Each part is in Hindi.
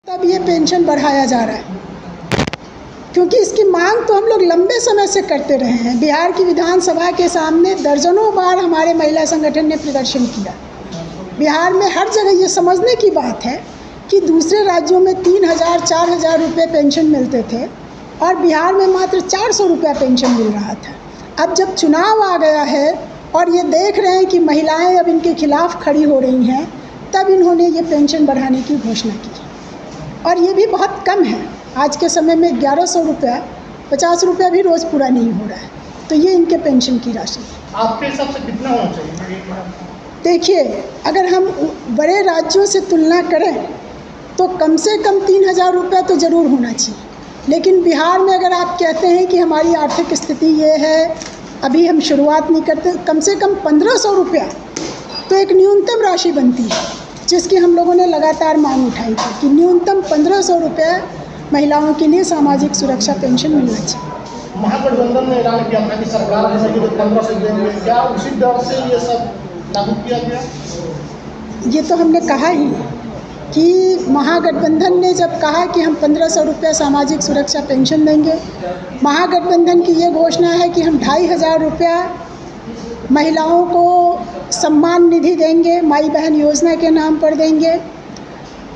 तब ये पेंशन बढ़ाया जा रहा है, क्योंकि इसकी मांग तो हम लोग लंबे समय से करते रहे हैं। बिहार की विधानसभा के सामने दर्जनों बार हमारे महिला संगठन ने प्रदर्शन किया। बिहार में हर जगह ये समझने की बात है कि दूसरे राज्यों में 3,000 4,000 रुपये पेंशन मिलते थे और बिहार में मात्र 400 रुपया पेंशन मिल रहा था। अब जब चुनाव आ गया है और ये देख रहे हैं कि महिलाएं अब इनके खिलाफ खड़ी हो रही हैं, तब इन्होंने ये पेंशन बढ़ाने की घोषणा की। और ये भी बहुत कम है। आज के समय में 1100 रुपया, 50 रुपया भी रोज़ पूरा नहीं हो रहा है। तो ये इनके पेंशन की राशि है। आपके हिसाब से कितना होना चाहिए? देखिए, अगर हम बड़े राज्यों से तुलना करें तो कम से कम 3,000 रुपया तो ज़रूर होना चाहिए। लेकिन बिहार में अगर आप कहते हैं कि हमारी आर्थिक स्थिति ये है, अभी हम शुरुआत नहीं करते, कम से कम 1,500 रुपया तो एक न्यूनतम राशि बनती है, जिसकी हम लोगों ने लगातार मांग उठाई थी कि न्यूनतम 1,500 रुपया महिलाओं के लिए सामाजिक सुरक्षा पेंशन मिलना चाहिए। महागठबंधन ने ऐलान किया था कि सरकार बनेगी तो 1,500 देंगे, क्या उसी डर से ये सब लागू किया गया? ये तो हमने कहा ही कि महागठबंधन ने जब कहा कि हम 1,500 रुपया सामाजिक सुरक्षा पेंशन देंगे, महागठबंधन की ये घोषणा है कि हम 2,500 रुपया महिलाओं को सम्मान निधि देंगे, माई बहन योजना के नाम पर देंगे।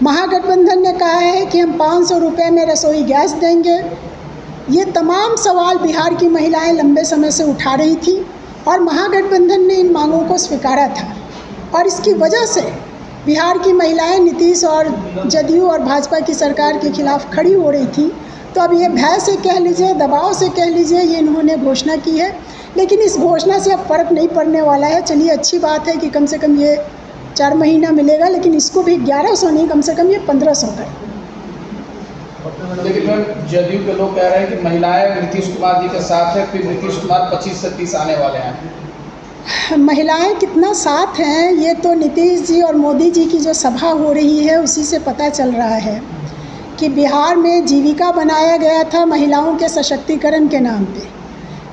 महागठबंधन ने कहा है कि हम 500 रुपये में रसोई गैस देंगे। ये तमाम सवाल बिहार की महिलाएं लंबे समय से उठा रही थी और महागठबंधन ने इन मांगों को स्वीकारा था। और इसकी वजह से बिहार की महिलाएं नीतीश और जदयू और भाजपा की सरकार के खिलाफ खड़ी हो रही थी। तो अब ये भय से कह लीजिए, दबाव से कह लीजिए, ये इन्होंने घोषणा की है। लेकिन इस घोषणा से अब फ़र्क नहीं पड़ने वाला है। चलिए, अच्छी बात है कि कम से कम ये 4 महीना मिलेगा, लेकिन इसको भी 1,100 नहीं, कम से कम ये 1,500 करें। लेकिन जदयू के लोग कह रहे हैं कि महिलाएं नीतीश कुमार जी के साथ है, फिर नीतीश कुमार 25 से 30 आने वाले हैं। महिलाएं कितना साथ हैं, ये तो नीतीश जी और मोदी जी की जो सभा हो रही है उसी से पता चल रहा है कि बिहार में जीविका बनाया गया था महिलाओं के सशक्तिकरण के नाम पे।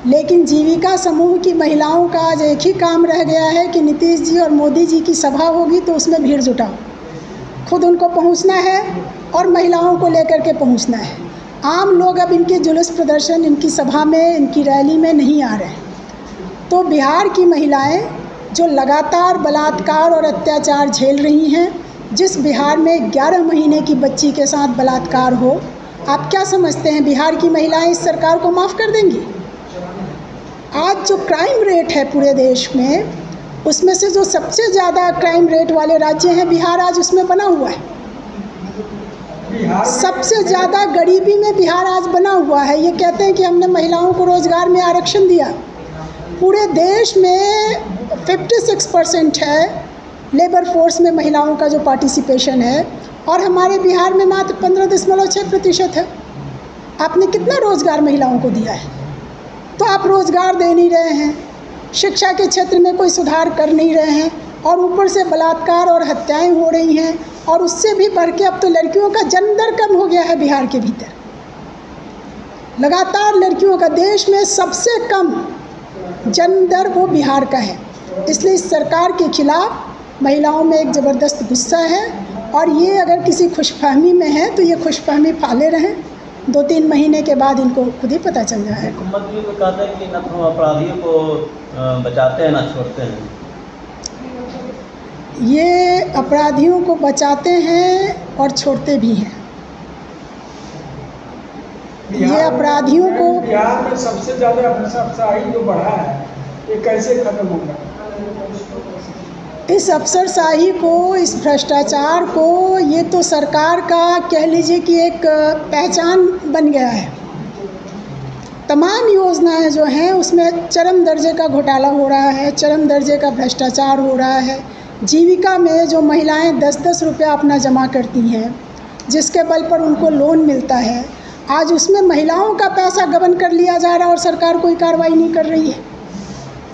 लेकिन जीविका समूह की महिलाओं का आज एक ही काम रह गया है कि नीतीश जी और मोदी जी की सभा होगी तो उसमें भीड़ जुटाओ, खुद उनको पहुंचना है और महिलाओं को लेकर के पहुंचना है। आम लोग अब इनके जुलूस प्रदर्शन, इनकी सभा में, इनकी रैली में नहीं आ रहे हैं। तो बिहार की महिलाएं जो लगातार बलात्कार और अत्याचार झेल रही हैं, जिस बिहार में 11 महीने की बच्ची के साथ बलात्कार हो, आप क्या समझते हैं बिहार की महिलाएं इस सरकार को माफ़ कर देंगी? आज जो क्राइम रेट है पूरे देश में, उसमें से जो सबसे ज़्यादा क्राइम रेट वाले राज्य हैं, बिहार आज उसमें बना हुआ है। सबसे ज़्यादा गरीबी में बिहार आज बना हुआ है। ये कहते हैं कि हमने महिलाओं को रोज़गार में आरक्षण दिया। पूरे देश में 56% है लेबर फोर्स में महिलाओं का जो पार्टिसिपेशन है, और हमारे बिहार में मात्र 15.6% है। आपने कितना रोज़गार महिलाओं को दिया है? तो आप रोज़गार दे नहीं रहे हैं, शिक्षा के क्षेत्र में कोई सुधार कर नहीं रहे हैं, और ऊपर से बलात्कार और हत्याएं हो रही हैं। और उससे भी बढ़ के अब तो लड़कियों का जन्म दर कम हो गया है बिहार के भीतर। लगातार लड़कियों का देश में सबसे कम जन्म दर वो बिहार का है। इसलिए इस सरकार के खिलाफ महिलाओं में एक ज़बरदस्त गुस्सा है, और ये अगर किसी खुशफहमी में है तो ये खुशफहमी पाले रहें। 2-3 महीने के बाद इनको खुद ही पता चल जाएगा। हुकूमत ये कहता है कि न तो अपराधियों को बचाते हैं ना छोड़ते हैं। ये अपराधियों को बचाते हैं और छोड़ते भी हैं। ये अपराधियों को, बिहार में सबसे ज़्यादा अफसरशाही जो बढ़ा है, ये कैसे खत्म होगा? इस अफसरशाही को, इस भ्रष्टाचार को, ये तो सरकार का कह लीजिए कि एक पहचान बन गया है। तमाम योजनाएं जो हैं उसमें चरम दर्जे का घोटाला हो रहा है, चरम दर्जे का भ्रष्टाचार हो रहा है। जीविका में जो महिलाएं 10-10 रुपया अपना जमा करती हैं, जिसके बल पर उनको लोन मिलता है, आज उसमें महिलाओं का पैसा गबन कर लिया जा रहा है और सरकार कोई कार्रवाई नहीं कर रही है।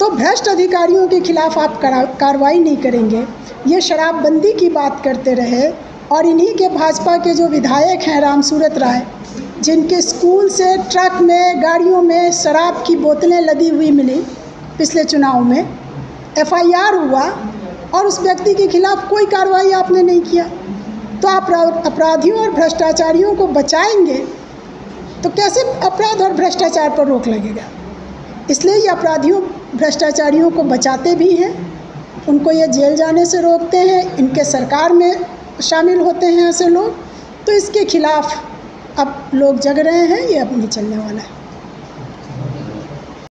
तो भ्रष्ट अधिकारियों के खिलाफ आप कार्रवाई नहीं करेंगे। ये शराबबंदी की बात करते रहे, और इन्हीं के भाजपा के जो विधायक हैं रामसूरत राय, जिनके स्कूल से ट्रक में, गाड़ियों में शराब की बोतलें लदी हुई मिली पिछले चुनाव में, FIR हुआ और उस व्यक्ति के खिलाफ कोई कार्रवाई आपने नहीं किया। तो आप अपराधियों और भ्रष्टाचारियों को बचाएंगे तो कैसे अपराध और भ्रष्टाचार पर रोक लगेगा। इसलिए ये अपराधियों भ्रष्टाचारियों को बचाते भी हैं, उनको ये जेल जाने से रोकते हैं, इनके सरकार में शामिल होते हैं ऐसे लोग। तो इसके खिलाफ अब लोग जग रहे हैं, ये अब नहीं चलने वाला है।